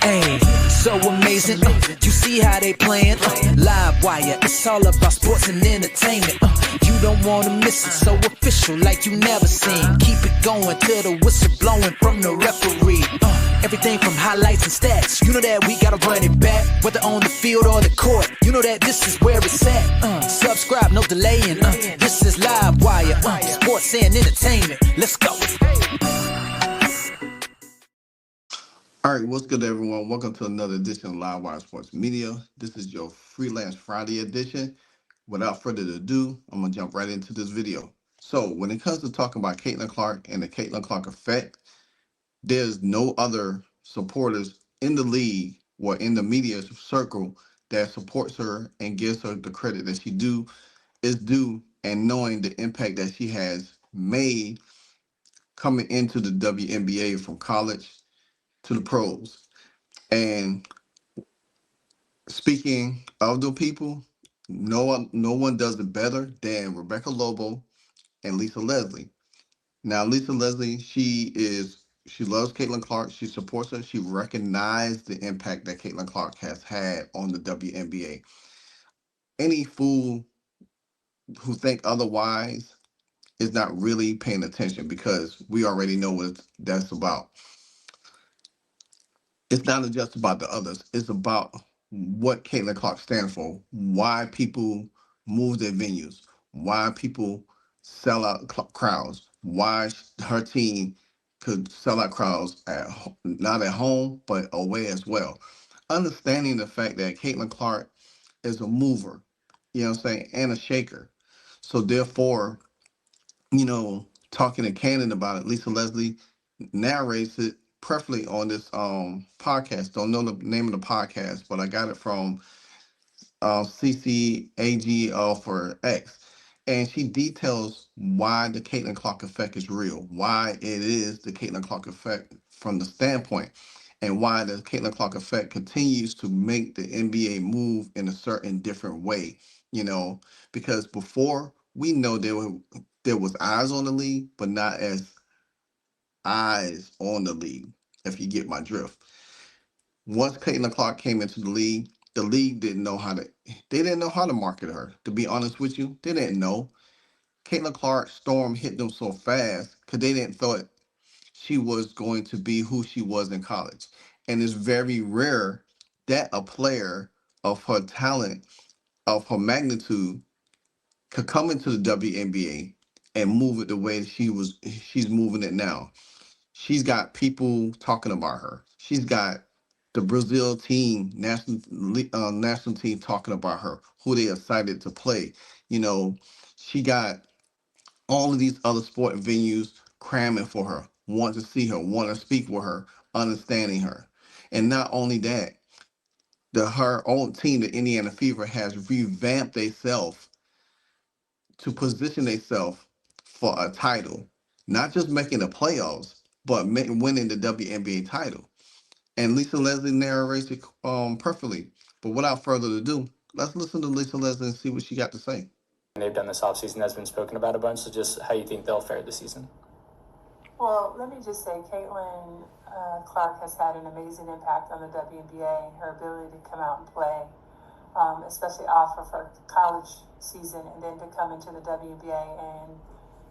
Hey, so amazing. You see how they playing? Live wire, it's all about sports and entertainment. You don't wanna miss it, so official like you never seen. Keep it going till the whistle blowing from the referee. Everything from highlights and stats, you know that we gotta run it back. Whether on the field or the court, you know that this is where it's at. Subscribe, no delaying. This is Live Wire, sports and entertainment. Let's go. All right, what's good, everyone? Welcome to another edition of Live Wire Sports Media. This is your Freelance Friday edition. Without further ado, I'm going to jump right into this video. So when it comes to talking about Caitlin Clark and the Caitlin Clark effect, there's no other supporters in the league or in the media circle that supports her and gives her the credit that she is due, and knowing the impact that she has made coming into the WNBA from college to the pros. And speaking of the people, no one does it better than Rebecca Lobo and Lisa Leslie. Now, Lisa Leslie, she loves Caitlin Clark. She supports her. She recognized the impact that Caitlin Clark has had on the WNBA. Any fool who think otherwise is not really paying attention, because we already know what that's about. It's not just about the others. It's about what Caitlin Clark stands for, why people move their venues, why people sell out crowds, why her team could sell out crowds not at home, but away as well. Understanding the fact that Caitlin Clark is a mover, you know what I'm saying, and a shaker. So therefore, talking to Cannon about it, Lisa Leslie narrates it perfectly on this podcast. Don't know the name of the podcast, but I got it from CCAG for X. And she details why the Caitlin Clark effect is real, why it is the Caitlin Clark effect from the standpoint, and why the Caitlin Clark effect continues to make the NBA move in a certain different way. Because before, we know there was eyes on the league, but not as eyes on the league, if you get my drift. Once Caitlin Clark came into the league didn't know how to market her. To be honest with you, they didn't know. Caitlin Clark's storm hit them so fast because they didn't thought she was going to be who she was in college. And it's very rare that a player of her talent, of her magnitude, could come into the WNBA and move it the way she's moving it now. She's got people talking about her. She's got the Brazil team, national team talking about her, who they excited to play. She got all of these other sport venues cramming for her, want to see her, want to speak with her, understanding her. And not only that, her own team, the Indiana Fever, has revamped themselves to position themselves for a title, not just making the playoffs, but winning the WNBA title. And Lisa Leslie narrates it perfectly. But without further ado, let's listen to Lisa Leslie and see what she got to say. They've done this offseason that's been spoken about a bunch, so just how you think they'll fare this season. Well, let me just say, Caitlin Clark has had an amazing impact on the WNBA. Her ability to come out and play, especially off of her college season, and then to come into the WNBA and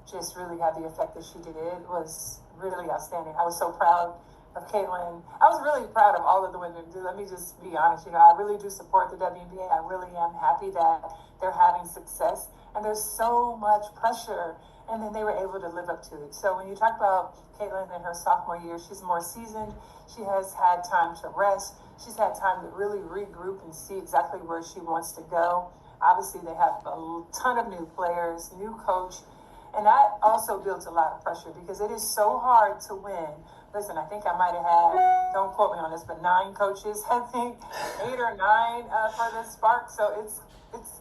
just really have the effect that she did, it was really outstanding. I was so proud of Caitlin. I was really proud of all of the women. Let me just be honest. I really do support the WNBA. I really am happy that they're having success, and there's so much pressure, and then they were able to live up to it. So when you talk about Caitlin in her sophomore year, she's more seasoned. She has had time to rest. She's had time to really regroup and see exactly where she wants to go. Obviously, they have a ton of new players, new coach, and that also builds a lot of pressure because it is so hard to win. Listen, I think I might have had, don't quote me on this, but 9 coaches, I think, 8 or 9 for the Spark. So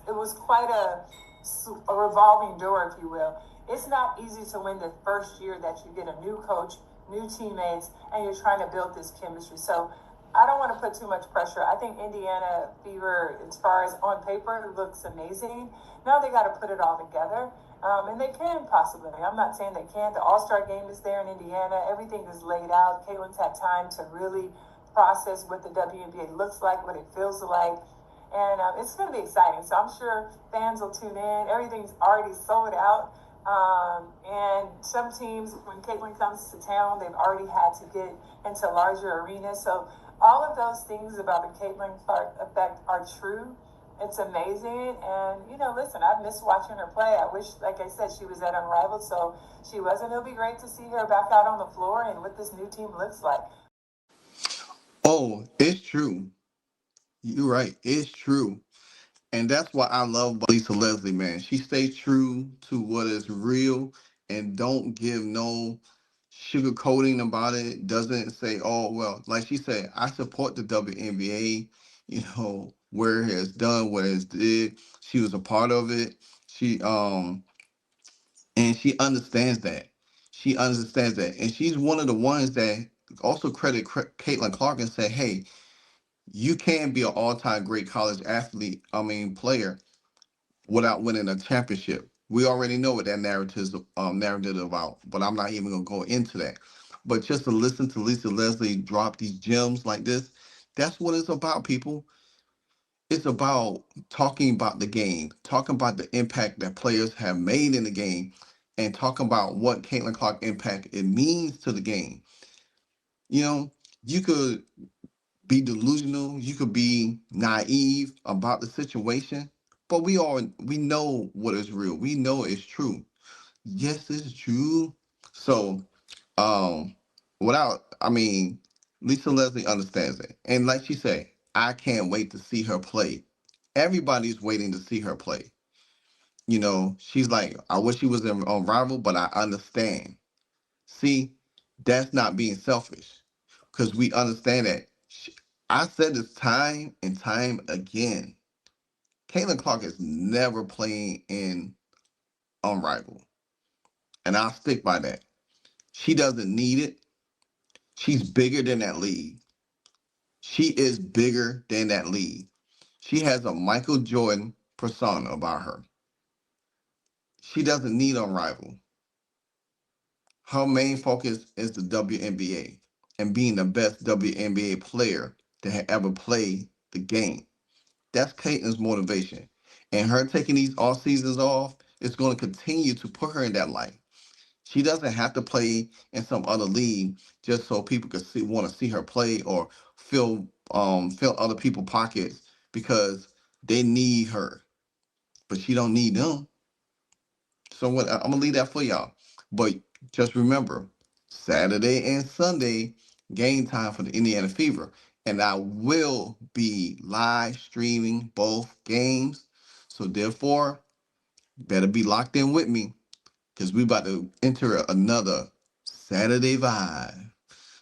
it was quite a revolving door, if you will. It's not easy to win the first year that you get a new coach, new teammates, and you're trying to build this chemistry. So I don't want to put too much pressure. I think Indiana Fever, as far as on paper, looks amazing. Now they got to put it all together. And they can possibly. I'm not saying they can't. The All-Star game is there in Indiana. Everything is laid out. Caitlin's had time to really process what the WNBA looks like, what it feels like. And it's going to be exciting. So I'm sure fans will tune in. Everything's already sold out. And some teams, when Caitlin comes to town, they've already had to get into larger arenas. So all of those things about the Caitlin Clark effect are true. It's amazing. And, listen, I've missed watching her play. I wish, like I said, she was at Unrivaled. So she wasn't. It'll be great to see her back out on the floor and what this new team looks like. Oh, it's true. You're right. It's true. And that's what I love about Lisa Leslie, man. She stays true to what is real and don't give no sugarcoating about it. Doesn't say, oh, well, like she said, I support the WNBA, where it has done, what it has did. She was a part of it. And she understands that. She understands that. And she's one of the ones that also credit Caitlin Clark and say, hey, you can be an all-time great college player without winning a championship. We already know what that narrative is about, but I'm not even gonna go into that. But just to listen to Lisa Leslie drop these gems like this, that's what it's about, people. It's about talking about the game, talking about the impact that players have made in the game, and talking about what Caitlin Clark impact it means to the game. You could be delusional, you could be naive about the situation, but we know what is real. We know it's true. Yes, it's true. So, um, Lisa Leslie understands it. And like she said, I can't wait to see her play. Everybody's waiting to see her play. She's like, I wish she was on Rival, but I understand. See, that's not being selfish because we understand that. I said this time and time again. Caitlin Clark is never playing in Unrivaled. And I'll stick by that. She doesn't need it. She's bigger than that league. She is bigger than that league. She has a Michael Jordan persona about her. She doesn't need Unrivaled. Her main focus is the WNBA and being the best WNBA player to ever play the game. That's Caitlin's motivation. And her taking these off seasons off is going to continue to put her in that light. She doesn't have to play in some other league just so people could want to see her play or fill other people's pockets because they need her. But she don't need them. So I'm gonna leave that for y'all. But just remember, Saturday and Sunday, game time for the Indiana Fever. And I will be live streaming both games. So therefore, better be locked in with me because we about to enter another Saturday vibe.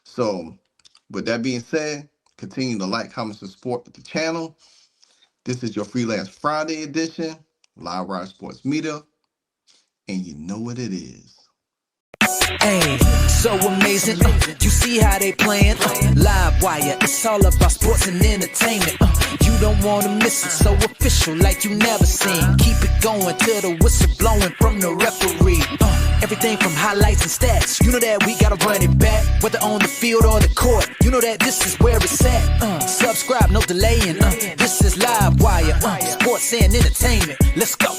So with that being said, continue to like, comment, and support the channel. This is your Freelance Friday edition, Live Ride Sports Meetup. And you know what it is. Hey, so amazing. You see how they playing? Live wire, it's all about sports and entertainment. You don't wanna miss it, so official like you never seen. Keep it going till the whistle blowing from the referee. Everything from highlights and stats. You know that we gotta run it back, whether on the field or the court. You know that this is where it's at. Subscribe, no delaying. This is Live Wire, sports and entertainment. Let's go.